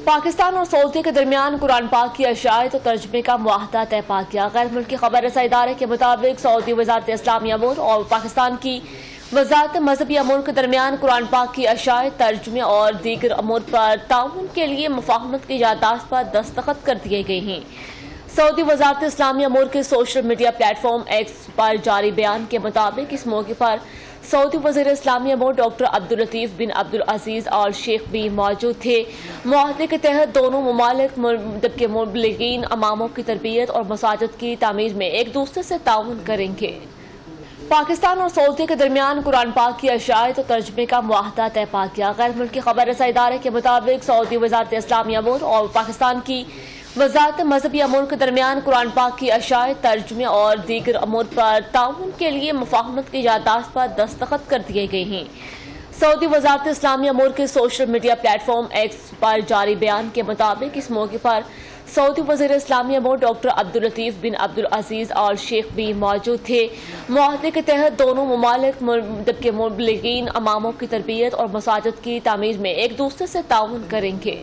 پاکستان اور سعودی کے درمیان قرآن پاک کی اشاعت اور ترجمے کا معاہدہ طے پا گیا۔ غیر ملکی خبر رساں ادارے کے مطابق سعودی وزارت اسلامی امور اور پاکستان کی وزارت مذہبی امور کے درمیان قرآن پاک کی اشاعت، ترجمے اور دیگر امور پر تعاون کے لیے مفاہمت کی یادداشت پر دستخط کر دیے گئے ہیں۔ سعودی وزارت اسلامی امور کے social media platform X پر جاری بیان کے مطابق اس موقع پر سعودی وزیر اسلامی امور ڈاکٹر عبداللطیف بن عبدالعزیز آل شیخ بھی موجود تھے۔ معاہدے کے تحت دونوں ممالک کے مبلغین، اماموں کی تربیت اور مساجد کی تعمیر میں ایک دوسرے سے تعاون کریں گے۔ پاکستان اور سعودی کے درمیان قرآن پاک کی اشاعت اور ترجمے کا معاہدہ طے پا گیا۔ غیر ملکی خبر رساں ادارے کے مطابق سعودی وزارت اسلامی امور اور پاکستان کی وزارت مذہبی امور کے درمیان قرآن پاک کی اشاعت، ترجمے اور دیگر امور پر تعاون کے لیے مفاہمت کی یادداشت پر دستخط کر دیے گئے ہیں۔ سعودی وزارت اسلامی امور کے social media platform X پر جاری بیان کے مطابق اس موقع پر سعودی وزیر اسلامی امور ڈاکٹر عبداللطیف بن عبدالعزیز آل شیخ بھی موجود تھے۔ معاہدے کے تحت دونوں ممالک کے مبلغین، اماموں کی تربیت اور مساجد کی تعمیر میں ایک دوسرے سے تعاون کریں گے۔